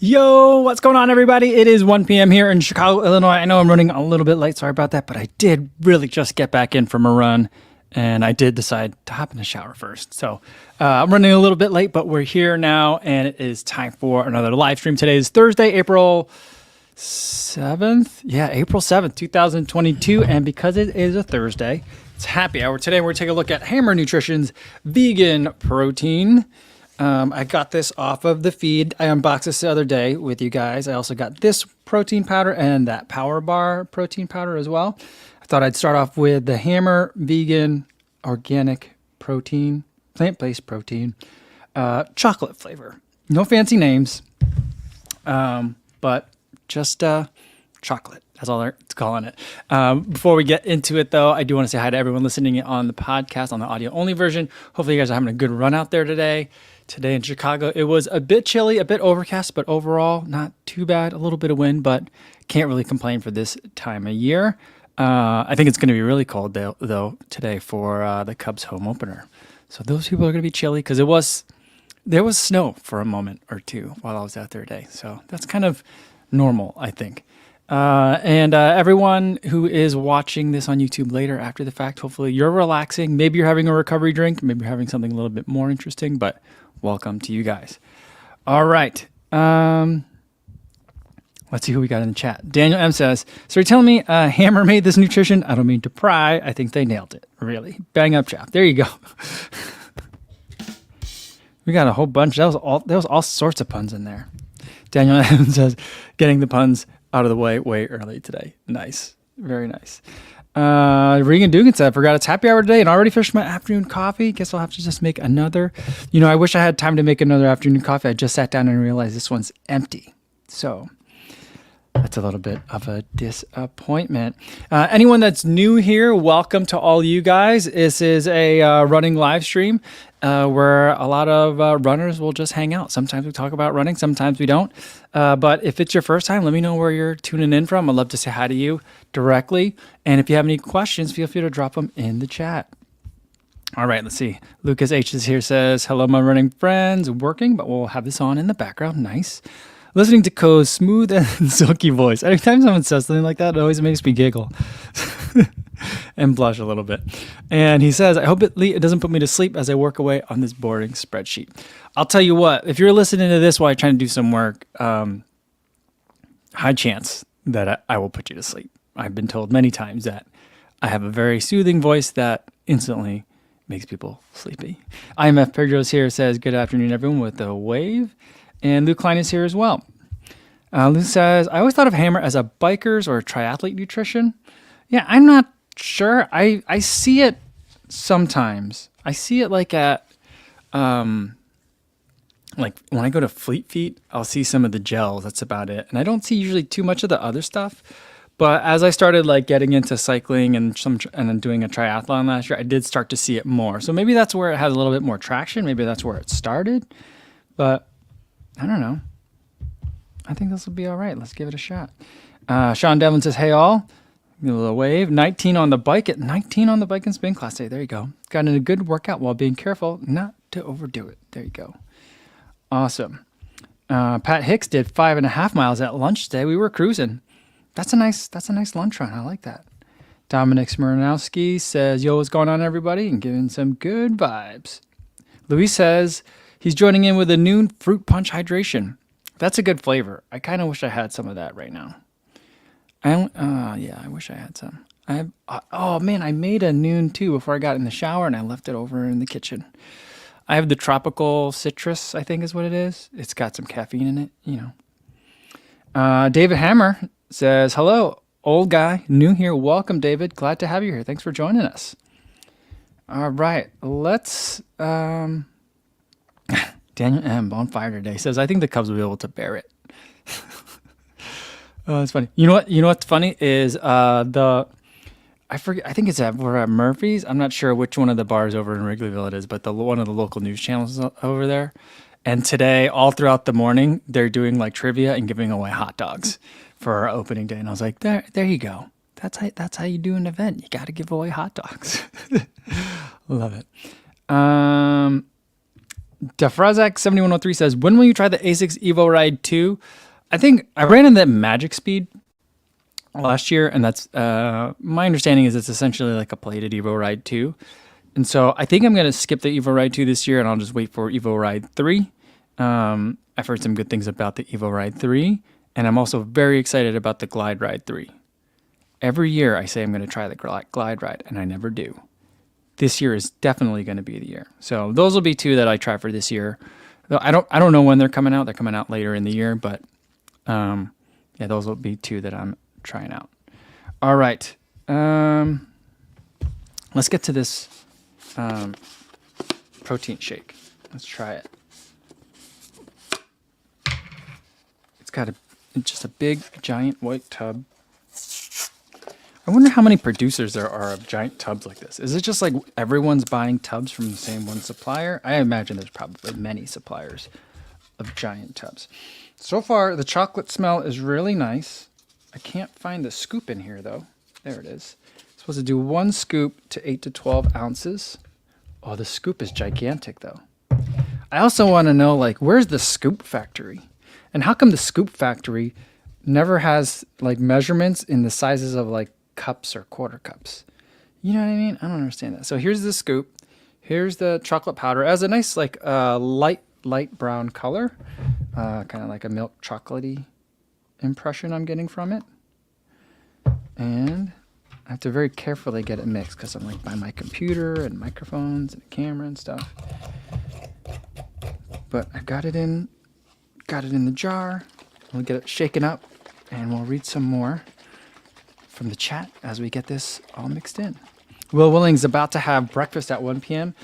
Yo, what's going on, everybody? It is 1 p.m. here in Chicago, Illinois. I know I'm running a little bit late. Sorry about that, but I did really just get back in from a run, and I did decide to hop in the shower first. So I'm running a little bit late, but we're here now, and it is time for another live stream. Today is Thursday, April 7th. Yeah, April 7th, 2022. And because it is a Thursday, it's happy hour. Today, we're going to take a look at Hammer Nutrition's vegan protein. I got this off of the feed. I unboxed this the other day with you guys. I also got this protein powder and that Power Bar protein powder as well. I thought I'd start off with the Hammer Vegan Organic Protein, plant-based protein, chocolate flavor. No fancy names, but just chocolate. That's all it's calling it. Before we get into it, though, I do want to say hi to everyone listening on the podcast, on the audio-only version. Hopefully you guys are having a good run out there today. Today in Chicago, it was a bit chilly, a bit overcast, but overall not too bad. A little bit of wind, but can't really complain for this time of year. I think it's going to be really cold, though, today for the Cubs home opener. So those people are going to be chilly because there was snow for a moment or two while I was out there today. So that's kind of normal, I think. And everyone who is watching this on YouTube later after the fact, hopefully you're relaxing. Maybe you're having a recovery drink. Maybe you're having something a little bit more interesting, but welcome to you guys. All right. Let's see who we got in the chat. Daniel M says, so you're telling me Hammer made this nutrition? I don't mean to pry. I think they nailed it. Really. Bang up chap. There you go. We got a whole bunch. There was all sorts of puns in there. Daniel M says, getting the puns out of the way early today. Nice. Very nice. Regan Dugan said, forgot it's happy hour today and already finished my afternoon coffee. Guess I'll have to just make another. You know, I wish I had time to make another afternoon coffee. I just sat down and realized this one's empty. So that's a little bit of a disappointment. Anyone that's new here, welcome to all you guys. This is a running live stream where a lot of runners will just hang out. Sometimes we talk about running, sometimes we don't. But if it's your first time, let me know where you're tuning in from. I'd love to say hi to you directly. And if you have any questions, feel free to drop them in the chat. All right, let's see. Lucas H is here, says, hello, my running friends. Working, but we'll have this on in the background. Nice. Listening to Ko's smooth and silky voice. Every time someone says something like that, it always makes me giggle and blush a little bit. And he says, I hope it doesn't put me to sleep as I work away on this boring spreadsheet. I'll tell you what, if you're listening to this while you're trying to do some work, high chance that I will put you to sleep. I've been told many times that I have a very soothing voice that instantly makes people sleepy. IMF Pedro's here, says, good afternoon, everyone, with a wave. And Luke Klein is here as well. Luke says, I always thought of Hammer as a biker's or a triathlete nutrition. Yeah, I'm not sure. I see it sometimes. I see it like at, like when I go to Fleet Feet, I'll see some of the gels. That's about it. And I don't see usually too much of the other stuff. But as I started like getting into cycling and then doing a triathlon last year, I did start to see it more. So maybe that's where it has a little bit more traction. Maybe that's where it started. But I don't know. I think this will be all right. Let's give it a shot. Sean Devlin says, hey all. Give a little wave. 19 on the bike and spin class day. There you go. Got in a good workout while being careful not to overdo it. There you go. Awesome. Pat Hicks did 5.5 miles at lunch today. We were cruising. That's a nice lunch run. I like that. Dominic Smirnowski says, yo, what's going on, everybody? And giving some good vibes. Luis says, he's joining in with a noon fruit punch hydration. That's a good flavor. I kind of wish I had some of that right now. I wish I had some. Oh man, I made a noon too before I got in the shower and I left it over in the kitchen. I have the tropical citrus, I think is what it is. It's got some caffeine in it, you know. David Hammer says, hello, old guy, new here. Welcome, David. Glad to have you here. Thanks for joining us. All right, let's... Daniel M. on fire today says, I think the Cubs will be able to bear it. Oh, it's funny. You know what's funny is I forget. I think we're at Murphy's. I'm not sure which one of the bars over in Wrigleyville it is, but one of the local news channels over there. And today, all throughout the morning, they're doing like trivia and giving away hot dogs for our opening day. And I was like, there you go. That's how you do an event. You got to give away hot dogs. Love it. Defrazak7103 says, when will you try the A6 Evo Ride 2? I think I ran in that Magic Speed last year, and that's my understanding is it's essentially like a plated Evo Ride 2. And so I think I'm going to skip the Evo Ride 2 this year, and I'll just wait for Evo Ride 3. I've heard some good things about the Evo Ride 3, and I'm also very excited about the Glide Ride 3. Every year I say I'm going to try the Glide Ride, and I never do. This year is definitely going to be the year. So those will be two that I try for this year. I don't know when they're coming out. They're coming out later in the year, but yeah, those will be two that I'm trying out. All right. Let's get to this protein shake. Let's try it. It's got just a big, giant white tub. I wonder how many producers there are of giant tubs like this. Is it just like everyone's buying tubs from the same one supplier? I imagine there's probably many suppliers of giant tubs. So far, the chocolate smell is really nice. I can't find the scoop in here, though. There it is. I'm supposed to do 1 scoop to 8 to 12 ounces. Oh, the scoop is gigantic, though. I also want to know, like, where's the scoop factory? And how come the scoop factory never has, like, measurements in the sizes of, like, cups or quarter cups? You know what I mean? I don't understand that. So here's the scoop. Here's the chocolate powder. It has a nice, like, light brown color. Kind of like a milk chocolatey impression I'm getting from it. And I have to very carefully get it mixed because I'm like by my computer and microphones and a camera and stuff. But I got it in the jar. We'll get it shaken up and we'll read some more from the chat as we get this all mixed in. Will Willing's about to have breakfast at 1 p.m.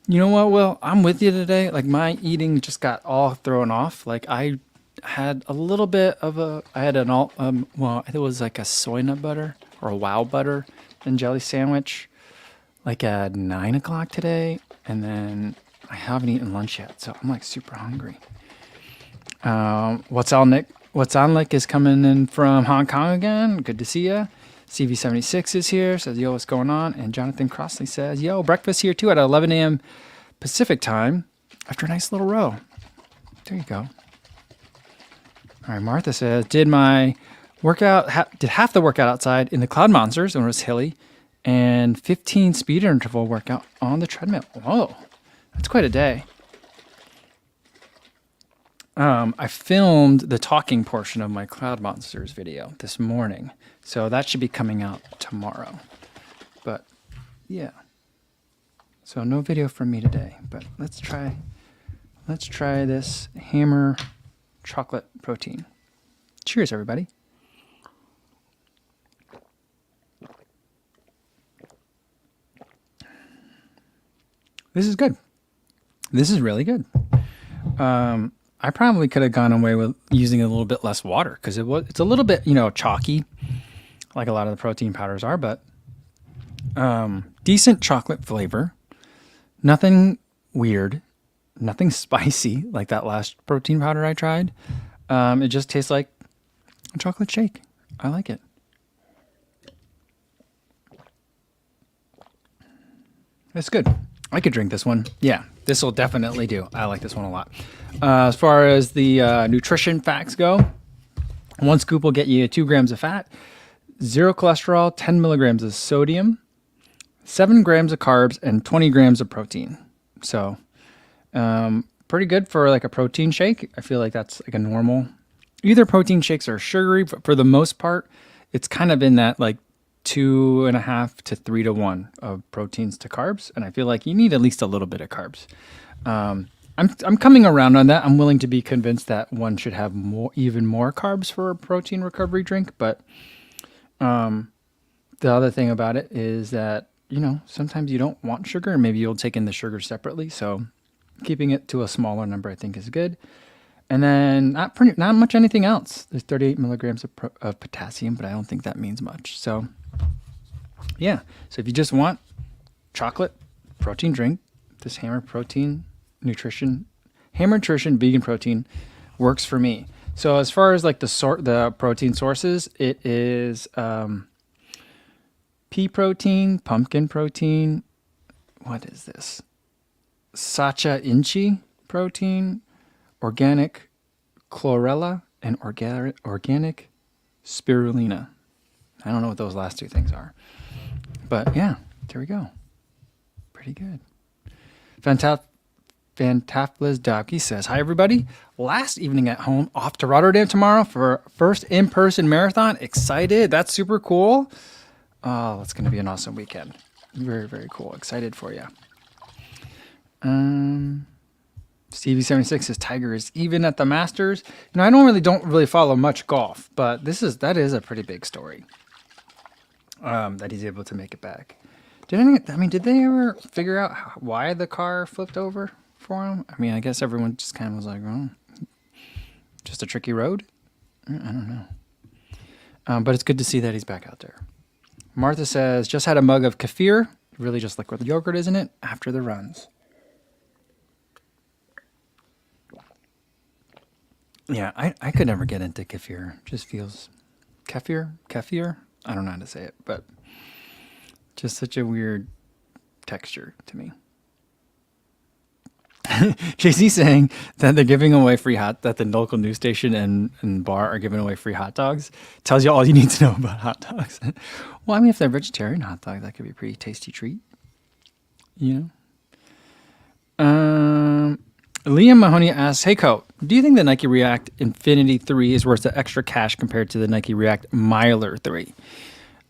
You know what, Will? I'm with you today. Like, my eating just got all thrown off. Like, I had a little bit of well, it was like a soy nut butter or a wow butter and jelly sandwich, like at 9 o'clock today. And then I haven't eaten lunch yet, so I'm like super hungry. What's on, Nick? What's on, Nick is coming in from Hong Kong again. Good to see ya. CV76 is here, says, yo, what's going on? And Jonathan Crossley says, yo, breakfast here too at 11 a.m. Pacific time after a nice little row. There you go. All right, Martha says, did my workout, did half the workout outside in the Cloud Monsters when it was hilly and 15 speed interval workout on the treadmill. Whoa, that's quite a day. I filmed the talking portion of my Cloud Monsters video this morning, so that should be coming out tomorrow. But yeah, so no video from me today. But let's try this Hammer chocolate protein. Cheers, everybody. This is good. This is really good. I probably could have gone away with using a little bit less water because it's a little bit, chalky, like a lot of the protein powders are, but decent chocolate flavor. Nothing weird, nothing spicy like that last protein powder I tried. It just tastes like a chocolate shake. I like it. It's good. I could drink this one. Yeah, this will definitely do. I like this one a lot. As far as the nutrition facts go, 1 scoop will get you 2 grams of fat, 0 cholesterol, 10 milligrams of sodium, 7 grams of carbs, and 20 grams of protein. So pretty good for like a protein shake. I feel like that's like a normal. Either protein shakes are sugary, but for the most part, it's kind of in that like 2.5 to 3 to 1 of proteins to carbs, and I feel like you need at least a little bit of carbs. I'm coming around on that. I'm willing to be convinced that one should have even more carbs for a protein recovery drink. But the other thing about it is that sometimes you don't want sugar, and maybe you'll take in the sugar separately. So keeping it to a smaller number, I think, is good. And then not much anything else. There's 38 milligrams of potassium, but I don't think that means much. So yeah. So if you just want chocolate protein drink, this Hammer Nutrition vegan protein works for me. So as far as like the protein sources, it is pea protein, pumpkin protein. What is this? Sacha inchi protein, organic chlorella, and organic spirulina. I don't know what those last two things are. But yeah, there we go. Pretty good. Fantaflis Dowkey says, hi, everybody. Last evening at home, off to Rotterdam tomorrow for first in-person marathon. Excited. That's super cool. Oh, that's going to be an awesome weekend. Very, very cool. Excited for you. Stevie76 says Tiger is even at the Masters. You know, I don't really follow much golf, but that is a pretty big story. That he's able to make it back. Did they ever figure out why the car flipped over for him? I mean, I guess everyone just kind of was like, oh, just a tricky road? I don't know. But it's good to see that he's back out there. Martha says, just had a mug of kefir. Really just liquid yogurt, isn't it? After the runs. Yeah, I could never get into kefir. Just feels... Kefir? I don't know how to say it, but just such a weird texture to me. JC saying that they're giving away that the local news station and bar are giving away free hot dogs tells you all you need to know about hot dogs. Well, I mean, if they're vegetarian hot dogs, that could be a pretty tasty treat. You know? Liam Mahoney asks, hey, Co, do you think the Nike React Infinity 3 is worth the extra cash compared to the Nike React Miler 3?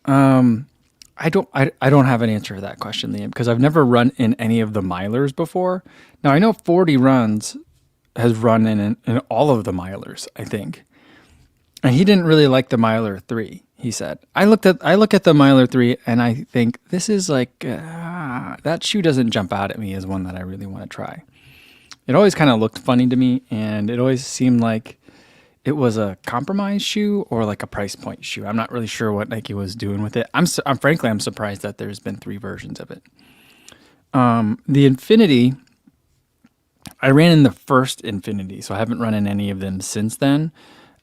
I don't have an answer to that question, Liam, because I've never run in any of the Milers before. Now, I know 40 Runs has run in all of the Milers, I think. And he didn't really like the Miler 3, he said. I look at the Miler 3 and I think this is like, that shoe doesn't jump out at me as one that I really want to try. It always kind of looked funny to me, and it always seemed like it was a compromise shoe or like a price point shoe. I'm not really sure what Nike was doing with it. I'm surprised that there's been 3 versions of it. The Infinity, I ran in the first Infinity, so I haven't run in any of them since then.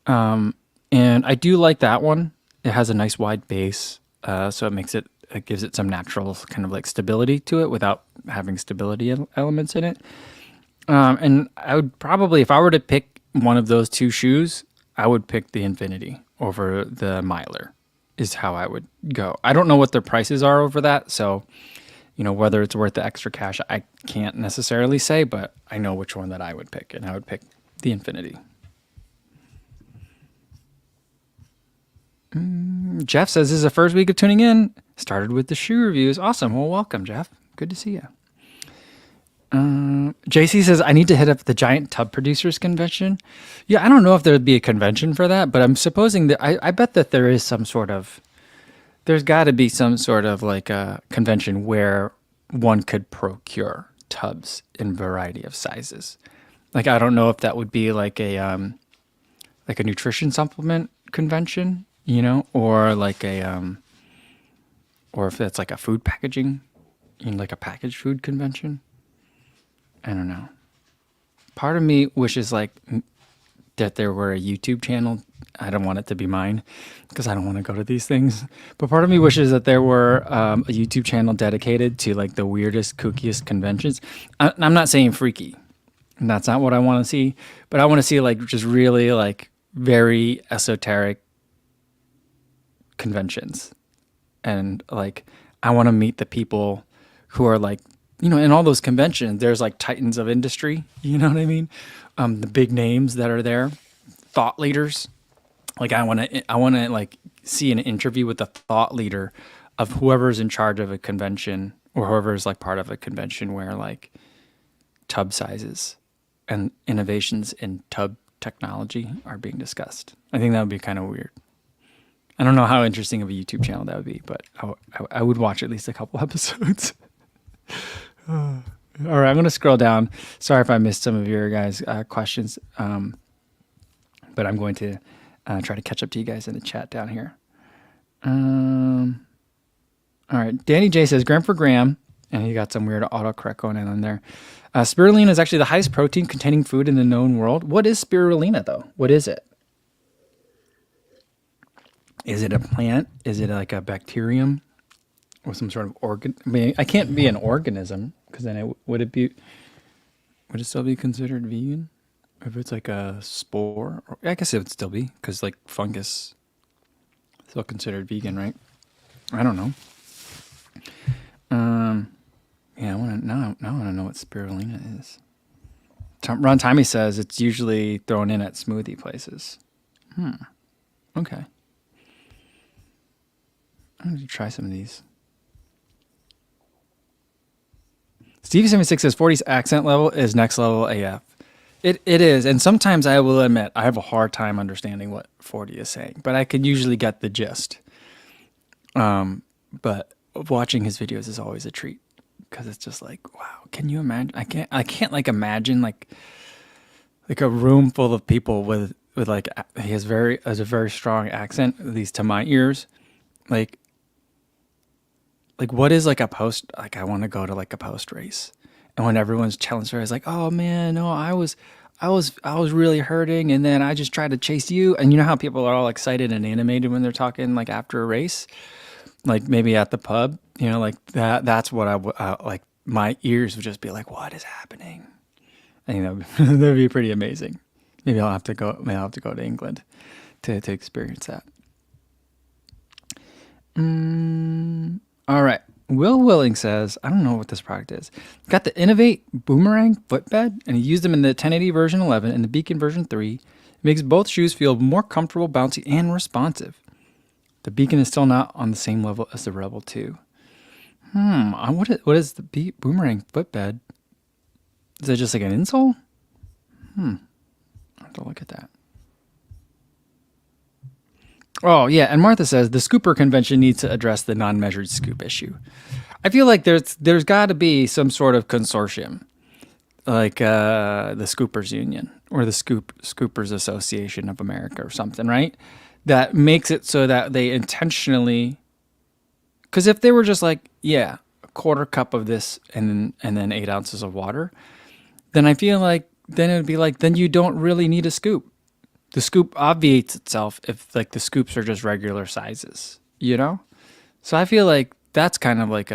And I do like that one. It has a nice wide base, so it gives it some natural kind of like stability to it without having stability elements in it. And I would probably, if I were to pick one of those 2 shoes, I would pick the Infinity over the Miler, is how I would go. I don't know what their prices are over that, so, you know, whether it's worth the extra cash, I can't necessarily say, but I know which one that I would pick, and I would pick the Infinity. Jeff says, this is the first week of tuning in. Started with the shoe reviews. Awesome. Well, welcome, Jeff. Good to see you. JC says, I need to hit up the Giant Tub Producers Convention. Yeah, I don't know if there would be a convention for that, but I'm supposing that I bet that there's got to be some sort of like a convention where one could procure tubs in variety of sizes. Like, I don't know if that would be like a nutrition supplement convention, you know, or like or if that's like a food packaging, you know, like a packaged food convention. I don't know. Part of me wishes like that there were a YouTube channel. I don't want it to be mine because I don't want to go to these things. But part of me wishes that there were a YouTube channel dedicated to like the weirdest, kookiest conventions. I'm not saying freaky. And that's not what I want to see. But I want to see like just really like very esoteric conventions. And like I want to meet the people who are like, you know, in all those conventions, there's like titans of industry, you know what I mean? The big names that are there, thought leaders. Like I want to like see an interview with the thought leader of whoever's in charge of a convention or whoever's like part of a convention where like tub sizes and innovations in tub technology are being discussed. I think that would be kind of weird. I don't know how interesting of a YouTube channel that would be, but I would watch at least a couple episodes. All right, I'm going to scroll down. Sorry if I missed some of your guys' questions, but I'm going to try to catch up to you guys in the chat down here. All right, Danny J says, gram for gram, and he got some weird autocorrect going on there. Spirulina is actually the highest protein containing food in the known world. What is spirulina, though? What is it? Is it a plant? Is it like a bacterium? Or some sort of organ? I mean, I can't be an organism because then would it be? Would it still be considered vegan if it's like a spore? Or, I guess it would still be because like fungus is still considered vegan, right? I don't know. Yeah, I want to now. Now I want to know what spirulina is. Ron Tommy says it's usually thrown in at smoothie places. Okay. I'm going to try some of these. Stevie76 says 40's accent level is next level AF. It is, and sometimes I will admit I have a hard time understanding what 40 is saying, but I can usually get the gist. But watching his videos is always a treat because it's just like, wow, can you imagine? I can't like imagine like a room full of people with like he has a very strong accent, at least to my ears. Like what is like a post? Like I want to go to like a post race, and when everyone's telling stories, like, oh man, no, I was really hurting, and then I just tried to chase you, and you know how people are all excited and animated when they're talking like after a race, like maybe at the pub, you know, like that. That's what like. My ears would just be like, what is happening? I think that'd be pretty amazing. Maybe I'll have to go. Maybe I'll have to go to England to experience that. All right. Will Willing says, I don't know what this product is. Got the Innovate Boomerang footbed, and he used them in the 1080 version 11 and the Beacon version 3. It makes both shoes feel more comfortable, bouncy, and responsive. The Beacon is still not on the same level as the Rebel 2. What is the Boomerang footbed? Is it just like an insole? I have to look at that. Oh, yeah, and Martha says the scooper convention needs to address the non-measured scoop issue. I feel like there's got to be some sort of consortium, like the Scoopers Union or the Scoopers Association of America or something, right? That makes it so that they intentionally, because if they were just like, yeah, a quarter cup of this and then 8 ounces of water, then I feel like then it would be like, then you don't really need a scoop. The scoop obviates itself if like the scoops are just regular sizes, you know? So I feel like that's kind of like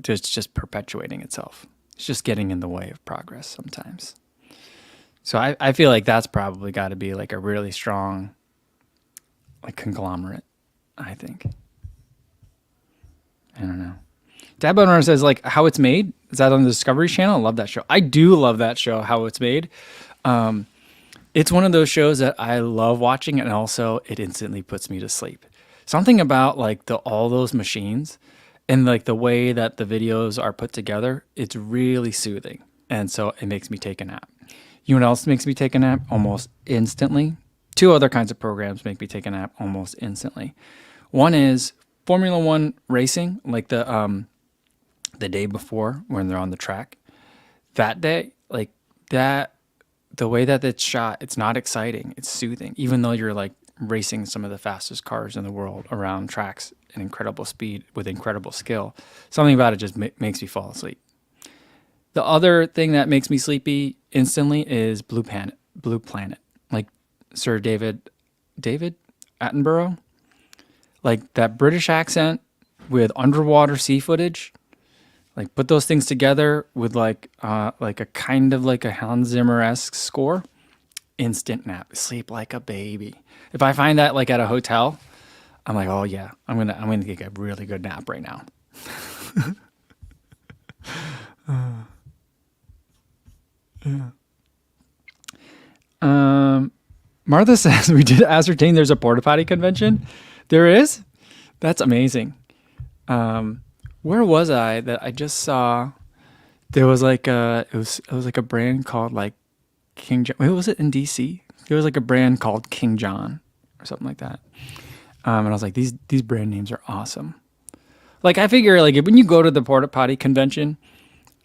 just perpetuating itself. It's just getting in the way of progress sometimes. So I feel like that's probably got to be like a really strong like conglomerate, I think. I don't know. Dad Boner says like How It's Made. Is that on the Discovery Channel? I love that show. I do love that show, How It's Made. It's one of those shows that I love watching, and also it instantly puts me to sleep. Something about like all those machines and like the way that the videos are put together, it's really soothing. And so it makes me take a nap. You know what else makes me take a nap almost instantly? 2 other kinds of programs make me take a nap almost instantly. One is Formula One racing, like the day before when they're on the track. That day, like that, the way that it's shot, it's not exciting. It's soothing, even though you're like racing some of the fastest cars in the world around tracks at incredible speed with incredible skill. Something about it just makes me fall asleep. The other thing that makes me sleepy instantly is Blue Planet. Like Sir David Attenborough, like that British accent with underwater sea footage. Like put those things together with like a kind of like a Hans Zimmer-esque score, instant nap, sleep like a baby. If I find that like at a hotel, I'm like, oh yeah, I'm gonna take a really good nap right now. Yeah. Martha says we did ascertain there's a porta potty convention. There is? That's amazing. Where was I that I just saw? There was like it was like a brand called like King John. Wait, was it in DC? There was like a brand called King John or something like that. And I was like, these brand names are awesome. Like I figure like when you go to the porta potty convention,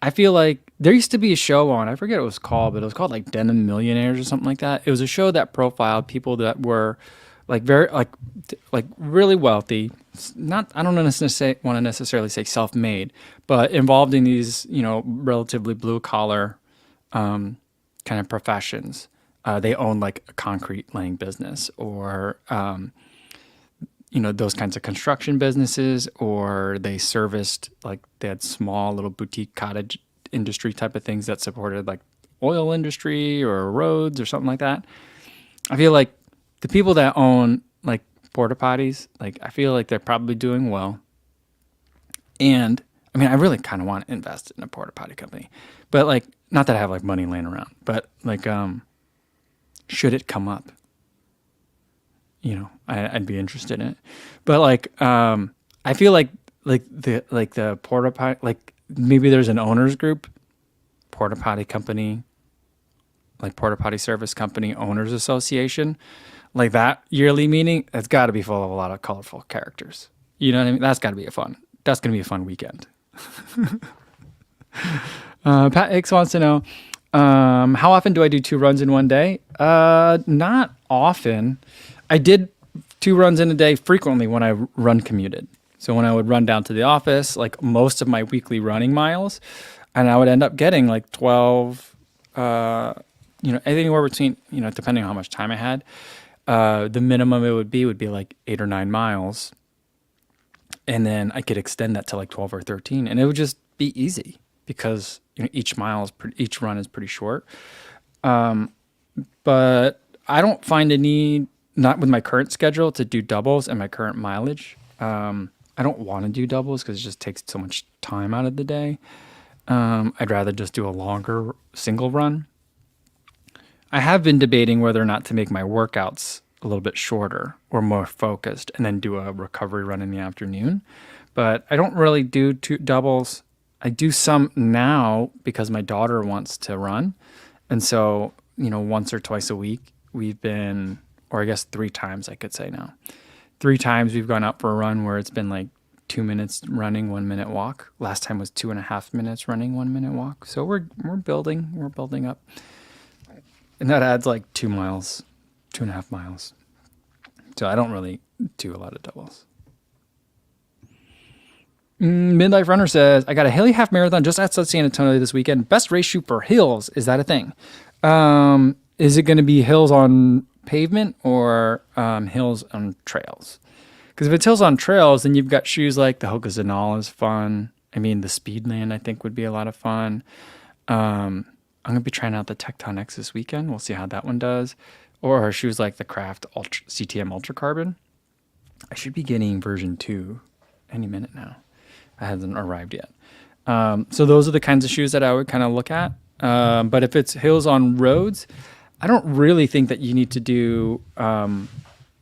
I feel like there used to be a show on, I forget what it was called, but it was called like Denim Millionaires or something like that. It was a show that profiled people that were like very like really wealthy. Not, I don't want to necessarily say self-made, but involved in these, you know, relatively blue collar kind of professions. They own like a concrete laying business or you know, those kinds of construction businesses, or they serviced like they had small little boutique cottage industry type of things that supported like oil industry or roads or something like that. I feel like the people that own like porta potties, like I feel like they're probably doing well. And I mean, I really kind of want to invest in a porta potty company, but like, not that I have like money laying around, but like, should it come up, I'd be interested in it. But like, I feel like the porta potty, like maybe there's an owners group, porta potty company, like porta potty service company owners association, like that yearly meeting. It's got to be full of a lot of colorful characters. You know what I mean? That's got to be that's going to be a fun weekend. Pat Hicks wants to know, how often do I do 2 runs in one day? Not often. I did 2 runs in a day frequently when I run commuted. So when I would run down to the office, like most of my weekly running miles, and I would end up getting like 12, anywhere between, depending on how much time I had, the minimum it would be like 8 or 9 miles. And then I could extend that to like 12 or 13, and it would just be easy because each run is pretty short. But I don't find a need, not with my current schedule, to do doubles and my current mileage. I don't want to do doubles because it just takes so much time out of the day. I'd rather just do a longer single run. I have been debating whether or not to make my workouts a little bit shorter or more focused and then do a recovery run in the afternoon. But I don't really do 2 doubles. I do some now because my daughter wants to run. And so, once or twice a week we've been, or I guess 3 times I could say now. 3 times we've gone out for a run where it's been like 2 minutes running, 1 minute walk. Last time was 2.5 minutes running, 1 minute walk. So we're building up. And that adds like 2 miles, 2.5 miles. So I don't really do a lot of doubles. Midlife Runner says, I got a Hilly half marathon just outside San Antonio this weekend. Best race shoe for hills. Is that a thing? Is it going to be hills on pavement or hills on trails? Because if it's hills on trails, then you've got shoes like the Hoka Zanala is fun. I mean, the Speedland I think would be a lot of fun. I'm going to be trying out the Tectonics this weekend. We'll see how that one does. Or shoes like the Craft CTM Ultra Carbon. I should be getting version 2 any minute now. It hasn't arrived yet. So those are the kinds of shoes that I would kind of look at. But if it's hills on roads, I don't really think that you need to do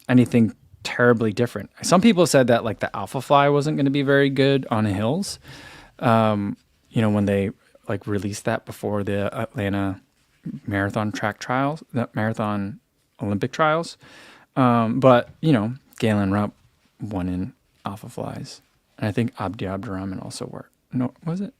anything terribly different. Some people said that like the Alpha Fly wasn't going to be very good on hills. When they like released that before the Atlanta marathon track trials, the marathon Olympic trials. But Galen Rupp won in Alpha Flies. And I think Abdi Abdurrahman also wore. No, was it?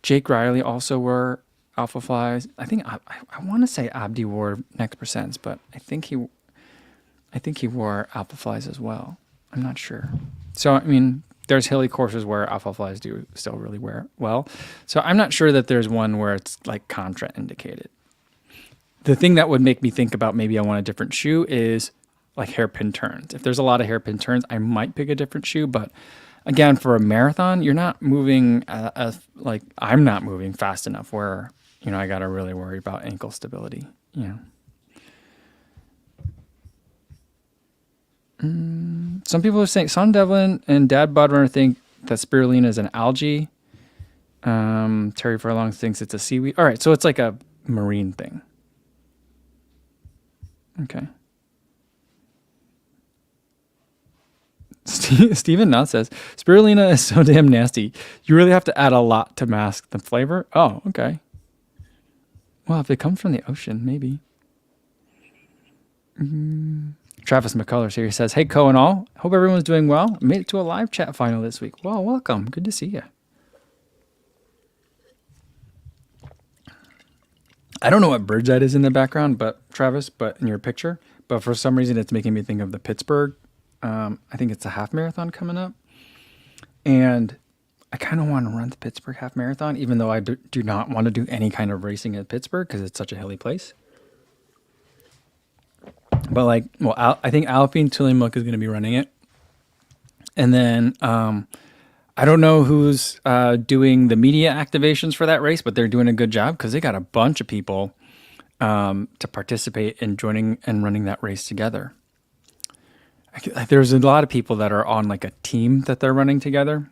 Jake Riley also wore Alpha Flies. I think I want to say Abdi wore Next Percents, but I think he wore Alpha Flies as well. I'm not sure. So I mean, there's hilly courses where Alpha Flies do still really wear well. So I'm not sure that there's one where it's like contraindicated. The thing that would make me think about maybe I want a different shoe is like hairpin turns. If there's a lot of hairpin turns, I might pick a different shoe. But again, for a marathon, you're not moving like I'm not moving fast enough where, I got to really worry about ankle stability. Some people are saying, Son Devlin and Dad Budrunner think that spirulina is an algae. Terry Furlong thinks it's a seaweed. All right, so it's like a marine thing. Okay. Stephen Nutt says, spirulina is so damn nasty. You really have to add a lot to mask the flavor. Oh, okay. Well, if it comes from the ocean, maybe. Travis McCullers here. He says, hey, Co and all. Hope everyone's doing well. I made it to a live chat final this week. Well, welcome. Good to see you. I don't know what bridge that is in the background, but Travis, but in your picture. But for some reason, it's making me think of the Pittsburgh. I think it's a half marathon coming up. And I kind of want to run the Pittsburgh half marathon, even though I do not want to do any kind of racing at Pittsburgh because it's such a hilly place. But I think Alpine Tuliamuk is going to be running it. And then I I don't know who's doing the media activations for that race, but they're doing a good job because they got a bunch of people to participate in joining and running that race together. There's a lot of people that are on like a team that they're running together,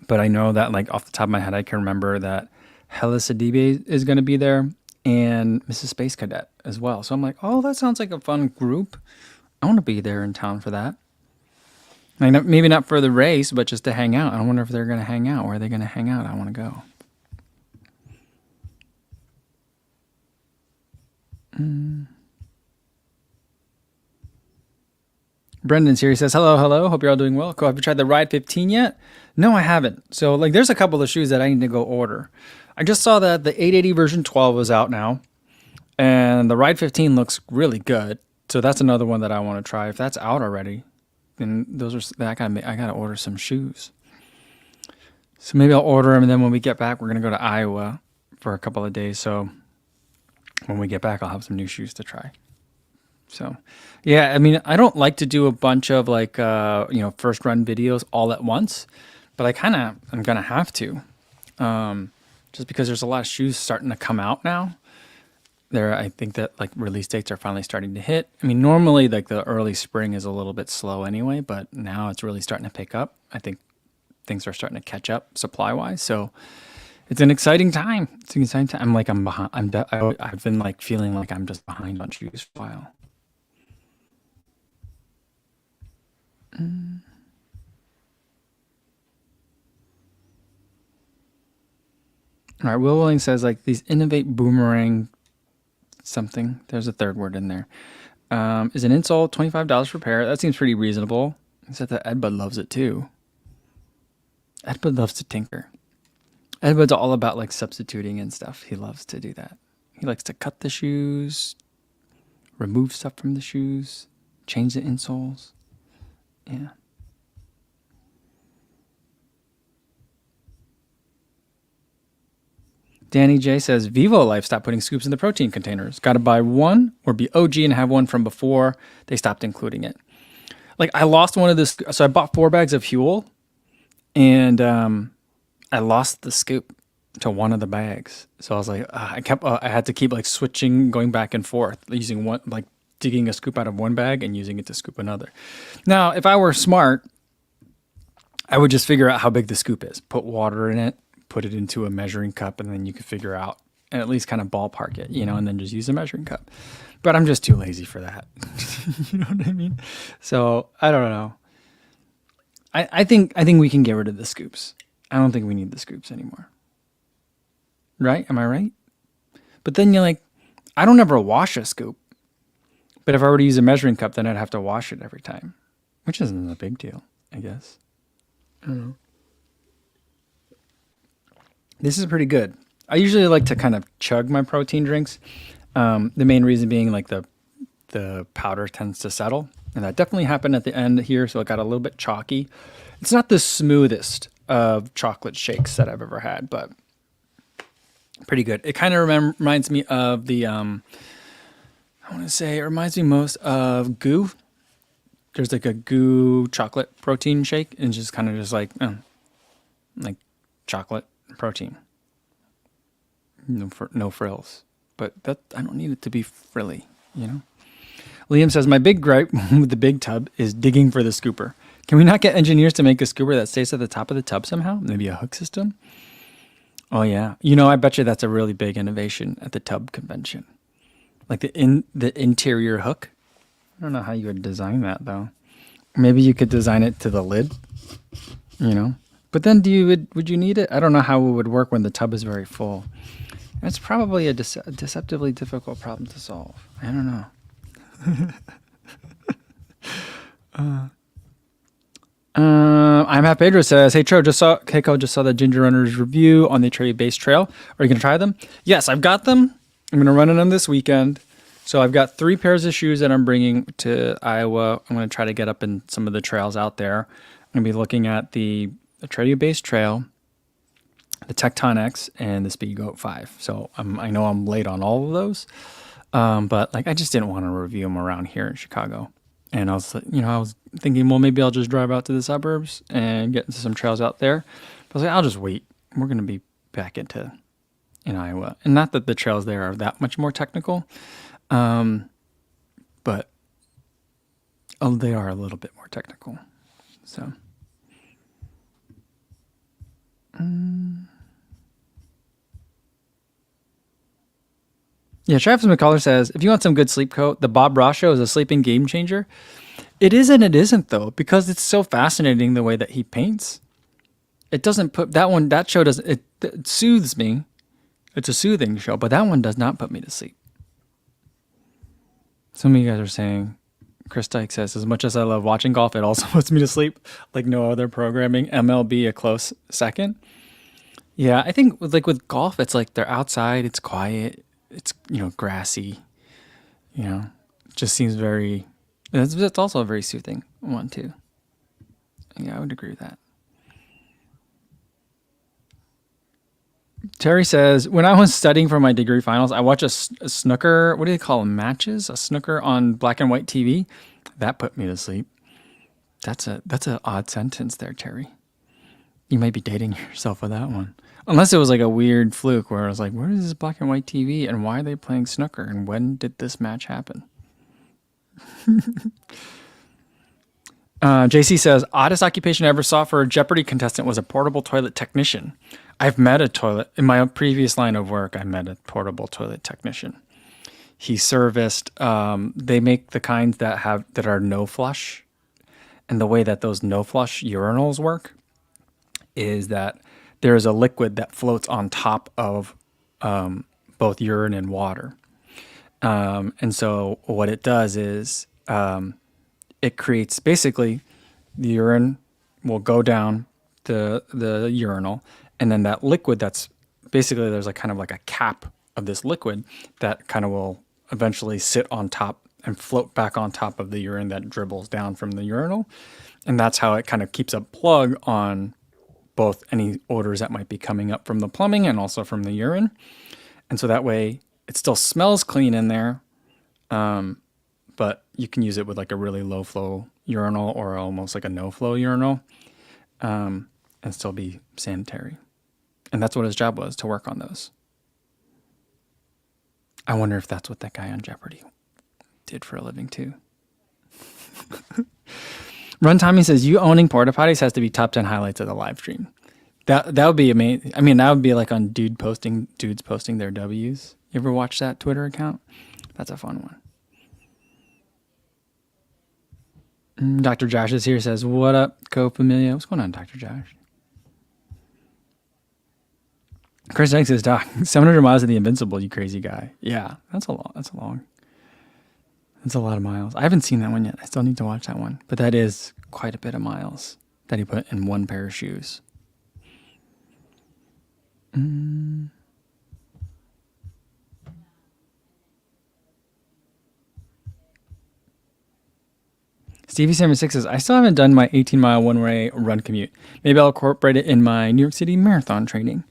but I know that like off the top of my head, I can remember that Hella Sidibe is going to be there and Mrs. Space Cadet as well. So I'm like, oh, that sounds like a fun group. I want to be there in town for that. Like, maybe not for the race, but just to hang out. I wonder if they're going to hang out. Where are they going to hang out? I want to go. Brendan's here. He says, hello, hello. Hope you're all doing well. Cool. Have you tried the Ride 15 yet? No, I haven't. So like there's a couple of shoes that I need to go order. I just saw that the 880 version 12 was out now. And the Ride 15 looks really good. So that's another one that I want to try. If that's out already, then I gotta order some shoes. So maybe I'll order them, and then when we get back, we're gonna go to Iowa for a couple of days. So when we get back, I'll have some new shoes to try. So yeah, I mean, I don't like to do a bunch of like first run videos all at once, but I'm gonna have to, just because there's a lot of shoes starting to come out now. I think that like release dates are finally starting to hit. I mean, normally like the early spring is a little bit slow anyway, but now it's really starting to pick up. I think things are starting to catch up supply wise. So it's an exciting time. It's an exciting time. I'm behind. I've been like feeling like I'm just behind on shoes for a while. All right. Will Willing says like these innovate boomerang something. There's a third word in there. Is an insole $25 per pair? That seems pretty reasonable. Except that Ed Bud loves it too. Ed Bud loves to tinker. Ed Bud's all about like substituting and stuff. He loves to do that. He likes to cut the shoes, remove stuff from the shoes, change the insoles. Yeah. Danny J says, Vivo Life stopped putting scoops in the protein containers. Got to buy one or be OG and have one from before they stopped including it. Like I lost one of this. So I bought 4 bags of Huel and I lost the scoop to one of the bags. So I was like, I had to keep like switching, going back and forth, using one, like digging a scoop out of one bag and using it to scoop another. Now, if I were smart, I would just figure out how big the scoop is, put water in it, put it into a measuring cup, and then you could figure out and at least kind of ballpark it, and then just use a measuring cup. But I'm just too lazy for that. You know what I mean? So I don't know. I think we can get rid of the scoops. I don't think we need the scoops anymore. Right? Am I right? But then you're like, I don't ever wash a scoop. But if I were to use a measuring cup, then I'd have to wash it every time, which isn't a big deal, I guess. I don't know. This is pretty good. I usually like to kind of chug my protein drinks. The main reason being like the powder tends to settle. And that definitely happened at the end here. So it got a little bit chalky. It's not the smoothest of chocolate shakes that I've ever had, but pretty good. It kind of reminds me of the, I want to say it reminds me most of Goo. There's like a Goo chocolate protein shake and just kind of just like chocolate protein. No frills. But that I don't need it to be frilly, Liam says, my big gripe with the big tub is digging for the scooper. Can we not get engineers to make a scooper that stays at the top of the tub somehow? Maybe a hook system? Oh, yeah. I bet you that's a really big innovation at the tub convention. Like the interior hook. I don't know how you would design that, though. Maybe you could design it to the lid, But then would you need it? I don't know how it would work when the tub is very full. It's probably a deceptively difficult problem to solve. I don't know. I'm Half Pedro says, hey Keiko just saw the Ginger Runners review on the Cherry Base Trail. Are you going to try them? Yes, I've got them. I'm going to run them this weekend. So I've got 3 pairs of shoes that I'm bringing to Iowa. I'm going to try to get up in some of the trails out there. I'm going to be looking at the Cherry Base Trail, the Tectonics, and the Speed Goat 5. So I know I'm late on all of those. But like I just didn't want to review them around here in Chicago. And I was, I was thinking, well, maybe I'll just drive out to the suburbs and get into some trails out there. But I was like, I'll just wait. We're going to be back in Iowa. And not that the trails there are that much more technical, but they are a little bit more technical. So, yeah, Travis McCullough says, if you want some good sleep coat, the Bob Ross show is a sleeping game changer. It is and it isn't, though, because it's so fascinating the way that he paints. It doesn't put that show doesn't, it soothes me. It's a soothing show, but that one does not put me to sleep. Some of you guys are saying, Chris Dyke says, as much as I love watching golf, it also puts me to sleep like no other programming. MLB a close second. Yeah, I think with golf, it's like they're outside, it's quiet, it's, grassy, it just seems very, it's also a very soothing one too. Yeah, I would agree with that. Terry says, when I was studying for my degree finals, I watched a snooker, what do they call them, matches? A snooker on black and white TV. That put me to sleep. That's an odd sentence there, Terry. You might be dating yourself with that one. Unless it was like a weird fluke where I was like, where is this black and white TV and why are they playing snooker and when did this match happen? JC says, oddest occupation I ever saw for a Jeopardy contestant was a portable toilet technician. I've met a toilet in my previous line of work. I met a portable toilet technician. He serviced. They make the kinds that are no flush, and the way that those no flush urinals work is that there is a liquid that floats on top of both urine and water, and so what it does is it creates basically the urine will go down the urinal. And then that liquid that's basically there's kind of a cap of this liquid that kind of will eventually sit on top and float back on top of the urine that dribbles down from the urinal. And that's how it kind of keeps a plug on both any odors that might be coming up from the plumbing and also from the urine. And so that way it still smells clean in there, but you can use it with a really low flow urinal or almost like a no flow urinal, and still be sanitary. And that's what his job was, to work on those. I wonder if that's what that guy on Jeopardy did for a living too. Run Tommy says, you owning porta potties has to be top 10 highlights of the live stream. That would be amazing. I mean, that would be like on dudes posting their W's. You ever watch that Twitter account? That's a fun one. Dr. Josh is here, says, what up, Co-Familia? What's going on, Dr. Josh? Chris Dyke says, Doc, 700 miles of the Invincible, you crazy guy. Yeah, that's a lot of miles. I haven't seen that one yet. I still need to watch that one. But that is quite a bit of miles that he put in one pair of shoes. Stevie76 says, I still haven't done my 18-mile one-way run commute. Maybe I'll incorporate it in my New York City marathon training.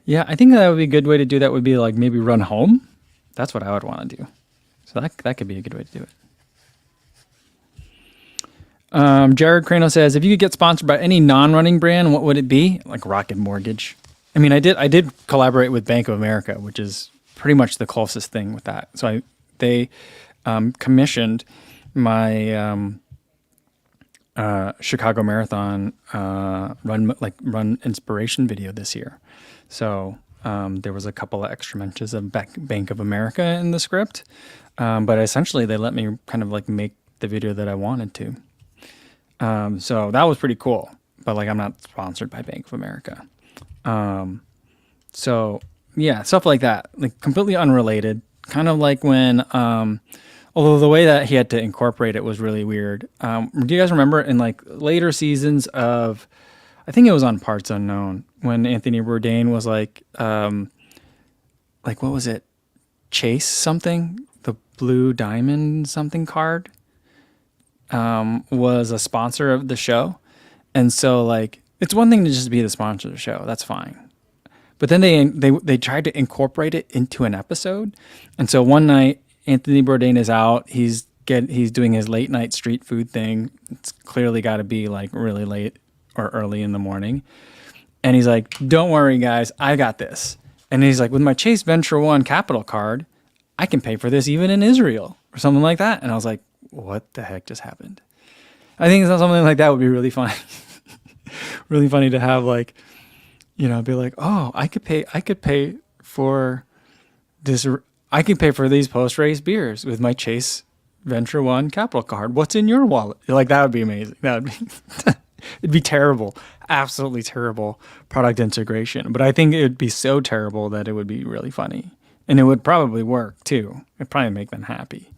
Yeah, I think that would be a good way to do that would be maybe run home. That's what I would want to do. So that could be a good way to do it. Jared Crano says, if you could get sponsored by any non-running brand, what would it be? Like Rocket Mortgage. I mean, I did collaborate with Bank of America, which is pretty much the closest thing with that. So they commissioned my Chicago Marathon run inspiration video this year. So there was a couple of extra mentions of Bank of America in the script, but essentially they let me kind of make the video that I wanted to. So that was pretty cool, but I'm not sponsored by Bank of America. So yeah, stuff like that, completely unrelated, kind of like when, although the way that he had to incorporate it was really weird. Do you guys remember in later seasons of, I think it was on Parts Unknown, when Anthony Bourdain was what was it? Chase something? The Blue Diamond something card was a sponsor of the show. And so it's one thing to just be the sponsor of the show. That's fine. But then they tried to incorporate it into an episode. And so one night, Anthony Bourdain is out. He's he's doing his late night street food thing. It's clearly got to be like really late or early in the morning. And he's like, don't worry, guys, I got this. And he's like, with my Chase Venture One Capital card, I can pay for this even in Israel or something like that. And I was like, what the heck just happened? I think something like that would be really funny. Really funny to have, like, you know, be like, oh, I could pay for this. I could pay for these post-race beers with my Chase Venture One Capital card. What's in your wallet? Like, that would be amazing. That would be, it'd be terrible. Absolutely terrible product integration. But I think it would be so terrible that it would be really funny. And it would probably work too. It'd probably make them happy.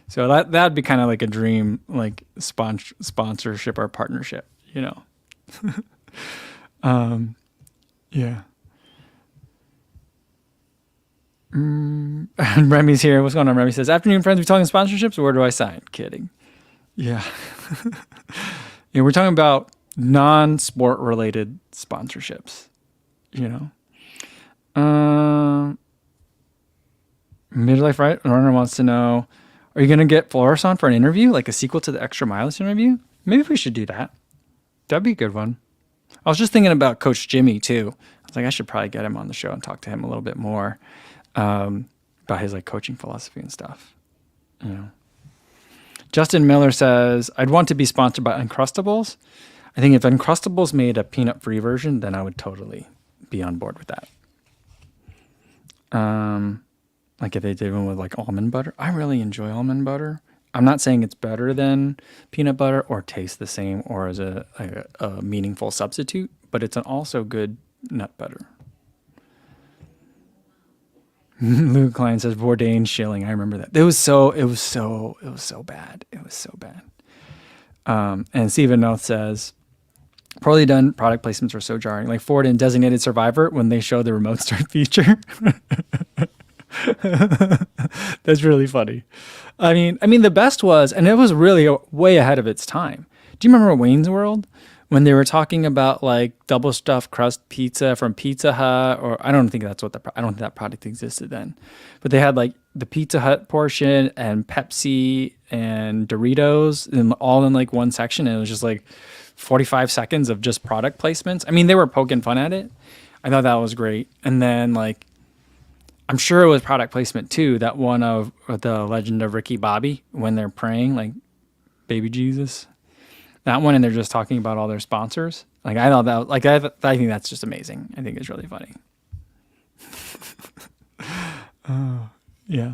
So that'd be kind of like a dream, like sponsorship or partnership, you know? Yeah. And Remy's here. What's going on? Remy says, afternoon, friends. We talking sponsorships? Where do I sign? Kidding. Yeah. Yeah, we're talking about non-sport related sponsorships, you know? Midlife Runner wants to know, are you going to get Flores on for an interview, like a sequel to the Extra Mileage interview? Maybe we should do that. That'd be a good one. I was just thinking about Coach Jimmy too. I was like, I should probably get him on the show and talk to him a little bit more about his like coaching philosophy and stuff. You know. Justin Miller says, I'd want to be sponsored by Uncrustables. I think if Uncrustables made a peanut-free version, then I would totally be on board with that. Like if they did one with like almond butter. I really enjoy almond butter. I'm not saying it's better than peanut butter or tastes the same or as a meaningful substitute, but it's an also good nut butter. Luke Klein says Bourdain shilling. I remember that. It was so bad. It was so bad. And Stephen Noth says, poorly done product placements are so jarring. Like Ford in Designated Survivor when they show the remote start feature. That's really funny. I mean, the best was, and it was really way ahead of its time. Do you remember Wayne's World when they were talking about like double stuffed crust pizza from Pizza Hut? Or I don't think that's what I don't think that product existed then, but they had like the Pizza Hut portion and Pepsi and Doritos and all in like one section. And it was just like 45 seconds of just product placements. I mean, they were poking fun at it. I thought that was great. And then like, I'm sure it was product placement too. That one of the Legend of Ricky Bobby when they're praying, like baby Jesus, that one. And they're just talking about all their sponsors. Like I thought that, like, I think that's just amazing. I think it's really funny. Yeah.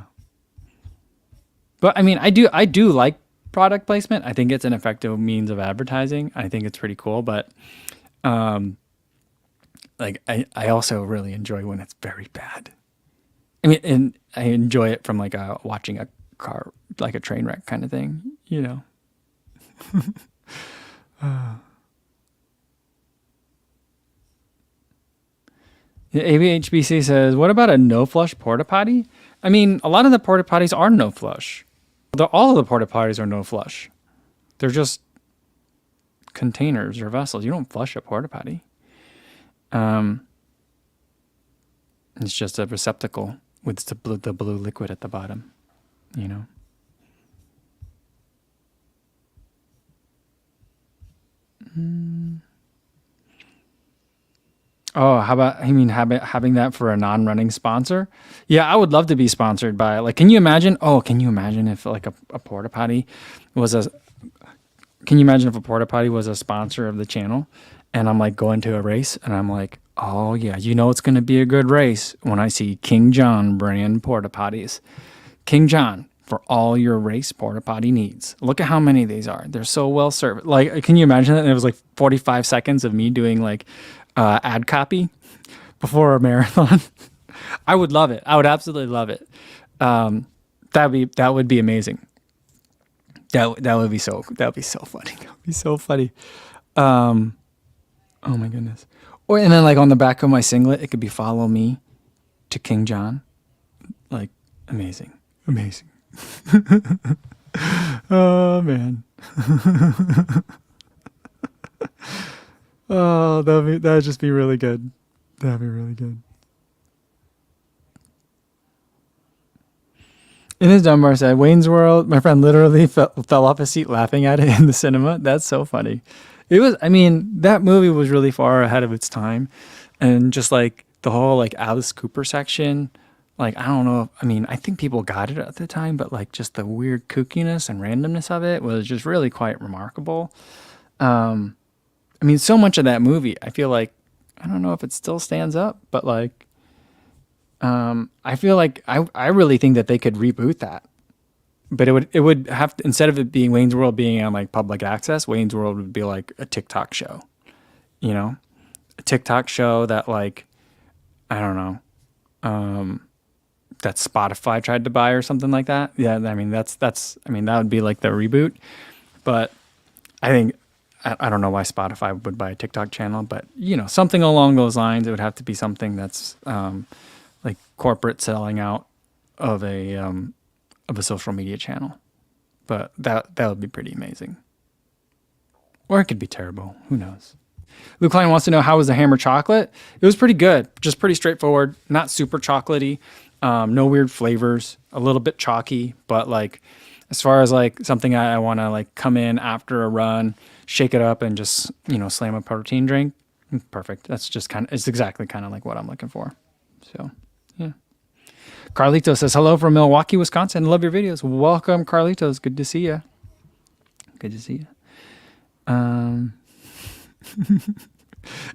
But I mean, I do like product placement. I think it's an effective means of advertising. I think it's pretty cool, but, like I also really enjoy when it's very bad. I mean, and I enjoy it from like watching a car, like a train wreck kind of thing, you know. The ABHBC says, what about a no flush porta potty? I mean, a lot of the porta potties are no flush. All of the porta potties are no flush. They're just containers or vessels. You don't flush a porta potty. It's just a receptacle with the blue liquid at the bottom, you know. Oh, how about, I mean, having that for a non-running sponsor? Yeah, I would love to be sponsored by, like, can you imagine if like a porta potty was can you imagine if a porta potty was a sponsor of the channel and I'm like going to a race and I'm like, oh yeah, you know it's going to be a good race when I see King John brand porta potties. King John, for all your race porta potty needs. Look at how many of these are. They're so well served. Like, can you imagine that? And it was like 45 seconds of me doing like ad copy before a marathon. I would love it. I would absolutely love it. That would be amazing. That would be so funny. That would be so funny. Oh my goodness. Or, and then like on the back of my singlet, it could be follow me to King John. Like, amazing. Oh man. Oh, that'd just be really good. That'd be really good. In his Dunbar said, Wayne's World, my friend literally fell off his seat laughing at it in the cinema. That's so funny. It was, I mean, that movie was really far ahead of its time. And just like the whole like Alice Cooper section, like, I don't know. I mean, I think people got it at the time, but like just the weird kookiness and randomness of it was just really quite remarkable. I mean, so much of that movie, I feel like, I don't know if it still stands up, but like, I feel like I really think that they could reboot that, but it would have to, instead of it being Wayne's World being on like public access, Wayne's World would be like a TikTok show, you know, a TikTok show that like, I don't know, that Spotify tried to buy or something like that. Yeah, I mean I mean that would be like the reboot, but I think I don't know why Spotify would buy a TikTok channel, but you know, something along those lines. It would have to be something that's like corporate selling out of a social media channel. But that would be pretty amazing. Or it could be terrible. Who knows? Luke Klein wants to know, how was the hammer chocolate? It was pretty good. Just pretty straightforward. Not super chocolatey. No weird flavors. A little bit chalky, but like as far as like something I want to like come in after a run, shake it up and just, you know, slam a protein drink. Perfect. That's just it's exactly kind of like what I'm looking for. So, yeah. Carlito says, hello from Milwaukee, Wisconsin. Love your videos. Welcome, Carlitos. Good to see you. Good to see you.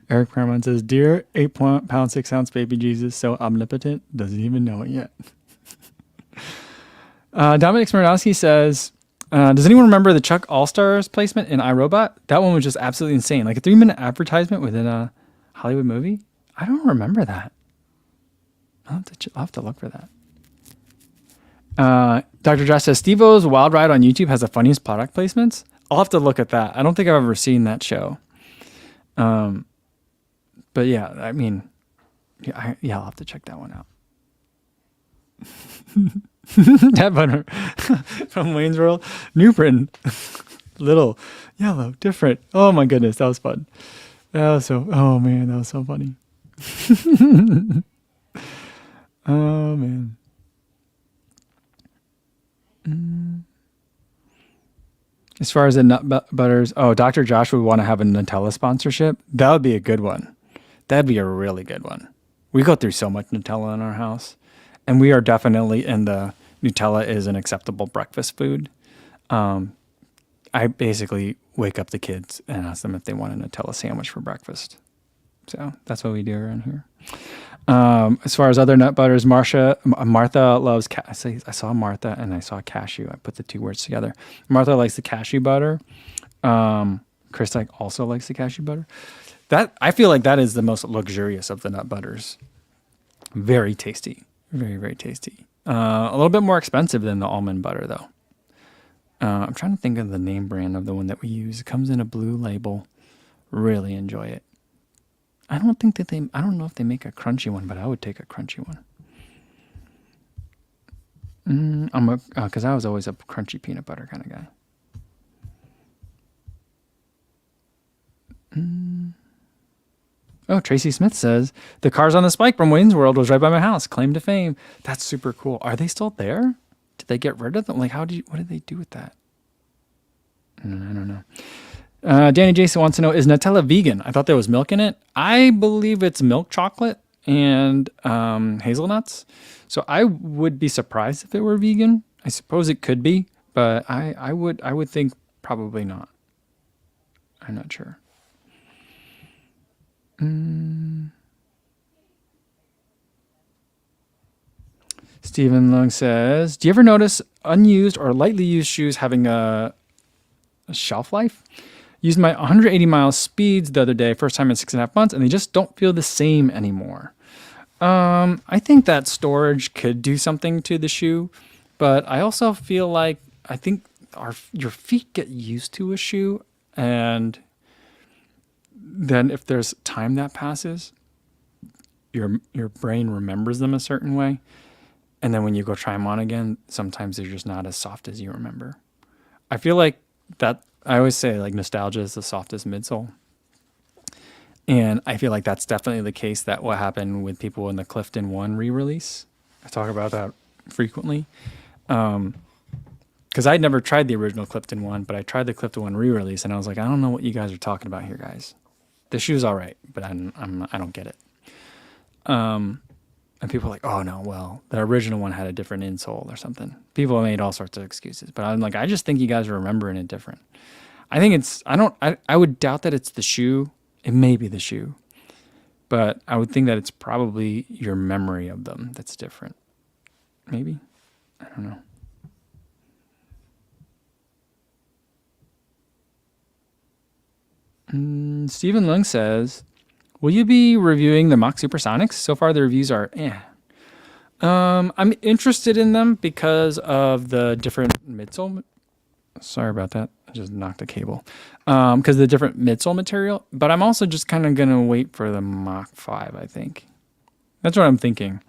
Eric Paramount says, dear 8-pound 6-ounce baby Jesus, so omnipotent, doesn't even know it yet. Dominic Smirnowski says, does anyone remember the Chuck All-Stars placement in iRobot? That one was just absolutely insane. Like a 3-minute advertisement within a Hollywood movie. I don't remember that. I'll have to look for that. Dr. Josh says, Steve-O's Wild Ride on YouTube has the funniest product placements. I'll have to look at that. I don't think I've ever seen that show. But yeah, I mean, I'll have to check that one out. That butter from Wayne's World, New Britain, little, yellow, different. Oh my goodness, that was fun. Oh man, that was so funny. Oh man. As far as the nut butters, Dr. Josh would want to have a Nutella sponsorship. That would be a good one. That'd be a really good one. We go through so much Nutella in our house, and we are definitely in the Nutella is an acceptable breakfast food. I basically wake up the kids and ask them if they want a Nutella sandwich for breakfast. So that's what we do around here. As far as other nut butters, Martha loves, I saw Martha and I saw cashew. I put the two words together. Martha likes the cashew butter. Chris also likes the cashew butter. I feel like that is the most luxurious of the nut butters. Very tasty. Very, very tasty. A little bit more expensive than the almond butter though. I'm trying to think of the name brand of the one that we use. It comes in a blue label. Really enjoy it. I don't know if they make a crunchy one, but I would take a crunchy one. Because I was always a crunchy peanut butter kind of guy. Tracy Smith says, the Cars on the Spike from Wayne's World was right by my house. Claim to fame. That's super cool. Are they still there? Did they get rid of them? Like, what did they do with that? I don't know. Danny Jason wants to know, is Nutella vegan? I thought there was milk in it. I believe it's milk chocolate and hazelnuts. So I would be surprised if it were vegan. I suppose it could be, but I would think probably not. I'm not sure. Stephen Lung says, do you ever notice unused or lightly used shoes having a shelf life? Used my 180 mile speeds the other day, first time in 6.5 months, and they just don't feel the same anymore. I think that storage could do something to the shoe, but I also feel like your feet get used to a shoe, and then if there's time that passes, your brain remembers them a certain way, and then when you go try them on again, sometimes they're just not as soft as you remember. I feel like that. I always say like nostalgia is the softest midsole. And I feel like that's definitely the case that what happened with people in the Clifton 1 re-release. I talk about that frequently. Because I'd never tried the original Clifton one, but I tried the Clifton one re-release, and I was like, I don't know what you guys are talking about here, guys. The shoe's all right, but I don't get it. And people are like, oh no, well, the original one had a different insole or something. People made all sorts of excuses, but I'm like, I just think you guys are remembering it different. I think it's, I would doubt that it's the shoe. It may be the shoe, but I would think that it's probably your memory of them that's different. Maybe. I don't know. Stephen Lung says, will you be reviewing the Mach Supersonics? So far, the reviews are I'm interested in them because of the different midsole. Sorry about that. I just knocked a cable. Because of the different midsole material. But I'm also just kind of going to wait for the Mach 5, I think. That's what I'm thinking.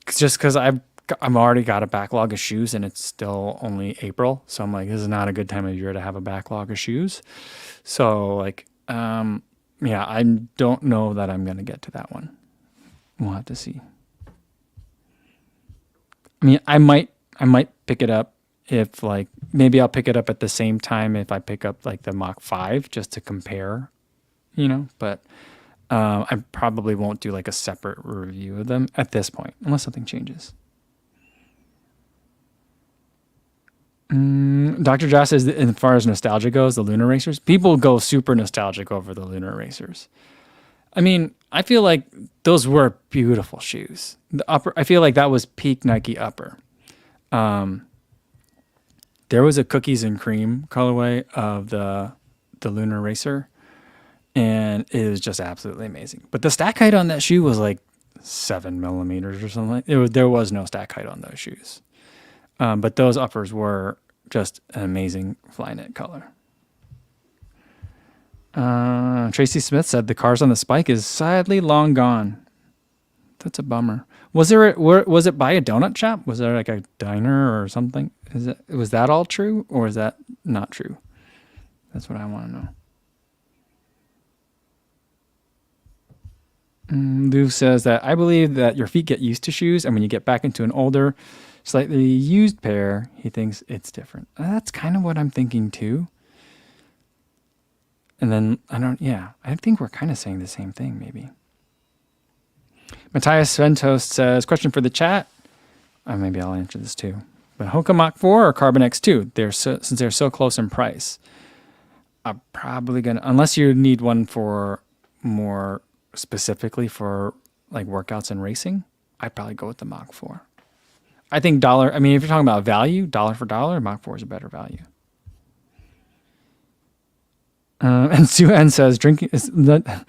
Just because I've already got a backlog of shoes and it's still only April. So I'm like, this is not a good time of year to have a backlog of shoes. So like, yeah, I don't know that I'm going to get to that one. We'll have to see. I mean, I might pick it up if like, maybe I'll pick it up at the same time if I pick up like the Mach 5 just to compare, but I probably won't do like a separate review of them at this point, unless something changes. Dr. Josh says that as far as nostalgia goes, the Lunar Racers, people go super nostalgic over the Lunar Racers. I mean, I feel like those were beautiful shoes. The upper, I feel like that was peak Nike upper. There was a cookies and cream colorway of the Lunar Racer, and it was just absolutely amazing. But the stack height on that shoe was like 7 millimeters or something. There was no stack height on those shoes. But those uppers were just an amazing Flyknit color. Tracy Smith said the Cars on the Spike is sadly long gone. That's a bummer. Was it by a donut shop? Was there like a diner or something? Was that all true or is that not true? That's what I want to know. Lou says that I believe that your feet get used to shoes, and when you get back into an older, slightly used pair, he thinks it's different. That's kind of what I'm thinking too. And then I think we're kind of saying the same thing maybe. Matthias Sventost says, question for the chat. Maybe I'll answer this too. But Hoka Mach 4 or Carbon X2? Since they're so close in price, I'm probably going to, unless you need one for more specifically for like workouts and racing, I'd probably go with the Mach 4. I think if you're talking about value, dollar for dollar, Mach 4 is a better value. And Sue Ann says Nutella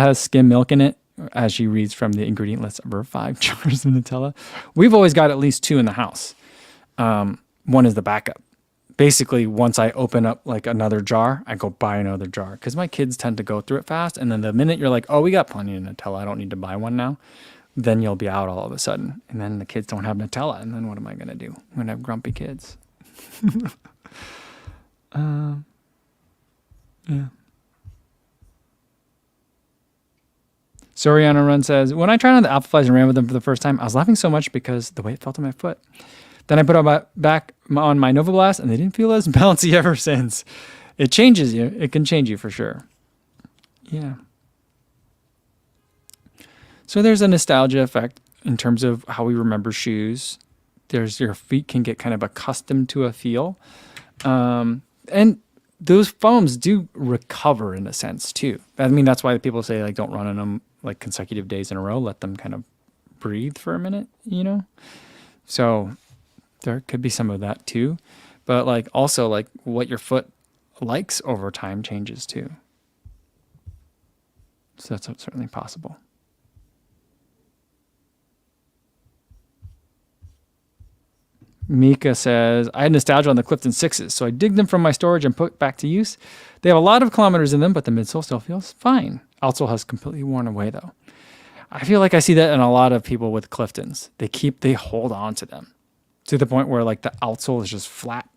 has skim milk in it, as she reads from the ingredient list of her 5 jars of Nutella. We've always got at least 2 in the house. One is the backup. Basically, once I open up like another jar, I go buy another jar because my kids tend to go through it fast. And then the minute you're like, oh, we got plenty of Nutella, I don't need to buy one now, then you'll be out all of a sudden. And then the kids don't have Nutella. And then what am I going to do? I'm going to have grumpy kids. Yeah. Soriano Run says, when I tried on the Alphaflies and ran with them for the first time, I was laughing so much because the way it felt on my foot. Then I put them back on my Nova Blast, and they didn't feel as bouncy ever since. It changes you. It can change you for sure. Yeah. So there's a nostalgia effect in terms of how we remember shoes. Your feet can get kind of accustomed to a feel. And those foams do recover in a sense too. I mean, that's why people say like don't run in them like consecutive days in a row. Let them kind of breathe for a minute, So there could be some of that too. But like also like what your foot likes over time changes too. So that's certainly possible. Mika says, I had nostalgia on the Clifton 6s, so I dig them from my storage and put back to use. They have a lot of kilometers in them, but the midsole still feels fine. Outsole has completely worn away, though. I feel like I see that in a lot of people with Cliftons. They hold on to them to the point where like the outsole is just flat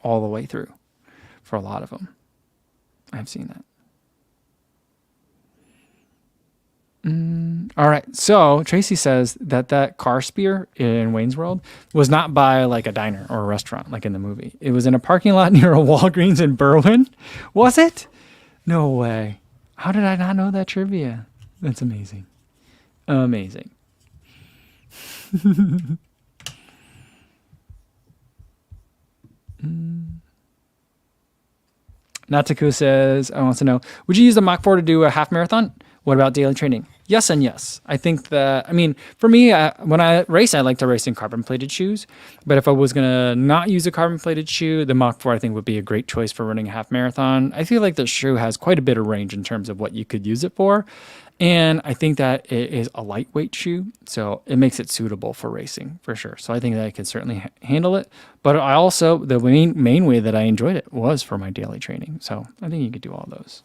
all the way through for a lot of them. I've seen that. All right. So Tracy says that car spear in Wayne's World was not by like a diner or a restaurant like in the movie. It was in a parking lot near a Walgreens in Berwyn. Was it? No way. How did I not know that trivia? That's amazing. Amazing. Nataku says, I want to know, would you use the Mach 4 to do a half marathon? What about daily training? Yes and yes. I think that, I mean, for me, when I race, I like to race in carbon-plated shoes. But if I was going to not use a carbon-plated shoe, the Mach 4, I think, would be a great choice for running a half marathon. I feel like the shoe has quite a bit of range in terms of what you could use it for. And I think that it is a lightweight shoe, so it makes it suitable for racing, for sure. So I think that I can certainly handle it. But I also, the main way that I enjoyed it was for my daily training. So I think you could do all those.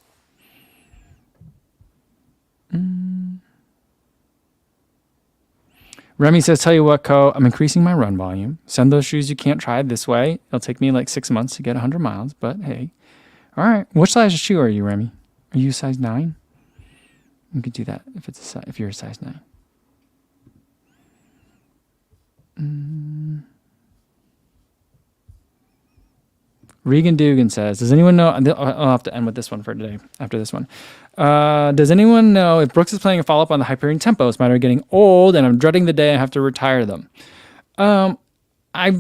Remy says, tell you what, Co, I'm increasing my run volume. Send those shoes you can't try this way. It'll take me like 6 months to get 100 miles, but hey. All right. Which size shoe are you, Remy? Are you size 9? You could do that if you're a size 9. Regan Dugan says, does anyone know, I'll have to end with this one for today, after this one. Does anyone know if Brooks is planning a follow-up on the Hyperion Tempos? Mine are getting old, and I'm dreading the day I have to retire them. I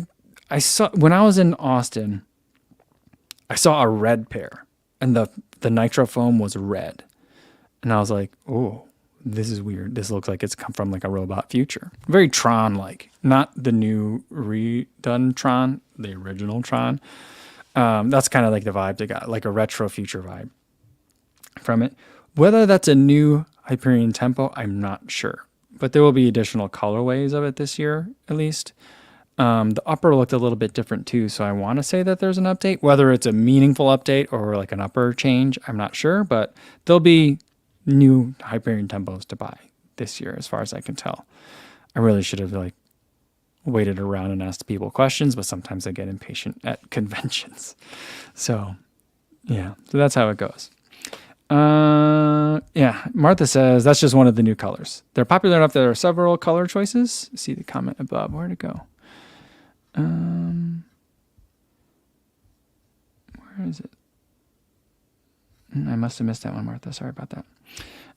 saw, when I was in Austin, I saw a red pair, and the nitro foam was red. And I was like, oh, this is weird. This looks like it's come from like a robot future. Very Tron-like. Not the new redone Tron, the original Tron. That's kind of like the vibe they got, like a retro future vibe from it. Whether that's a new Hyperion Tempo, I'm not sure. But there will be additional colorways of it this year, at least. The upper looked a little bit different too, so I want to say that there's an update. Whether it's a meaningful update or like an upper change, I'm not sure. But there'll be new Hyperion Tempos to buy this year, as far as I can tell. I really should have like waited around and asked people questions, but sometimes I get impatient at conventions. So yeah, so that's how it goes. Yeah, Martha says that's just one of the new colors. They're popular enough that there are several color choices. See the comment above. Where'd it go? Where is it? I must have missed that one, Martha. Sorry about that.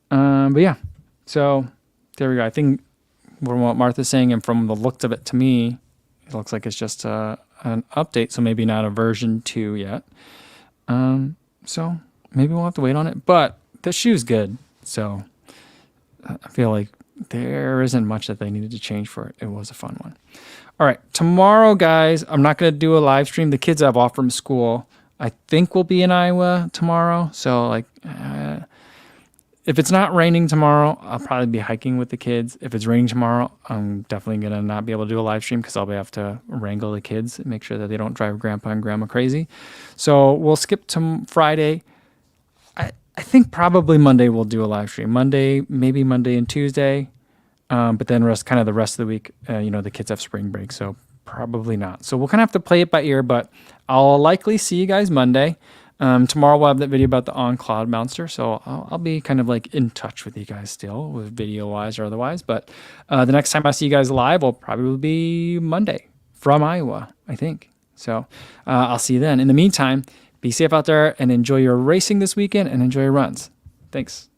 But yeah, so there we go. I think from what Martha's saying and from the looks of it to me, it looks like it's just an update, so maybe not a version 2 yet. So maybe we'll have to wait on it. But the shoe's good, so I feel like there isn't much that they needed to change for it. It was a fun one. All right, tomorrow, guys, I'm not going to do a live stream. The kids have off from school. I think we'll be in Iowa tomorrow. So, like, if it's not raining tomorrow, I'll probably be hiking with the kids. If it's raining tomorrow, I'm definitely going to not be able to do a live stream because I'll have to wrangle the kids and make sure that they don't drive grandpa and grandma crazy. So we'll skip to Friday. I think probably Monday we'll do a live stream. Monday, maybe Monday and Tuesday. But then the rest of the week, the kids have spring break, so probably not. So we'll kind of have to play it by ear, but I'll likely see you guys Monday. Tomorrow we'll have that video about the on-cloud bouncer, so I'll be kind of like in touch with you guys still, with video-wise or otherwise. But the next time I see you guys live will probably be Monday from Iowa, I think. So I'll see you then. In the meantime, be safe out there and enjoy your racing this weekend and enjoy your runs. Thanks.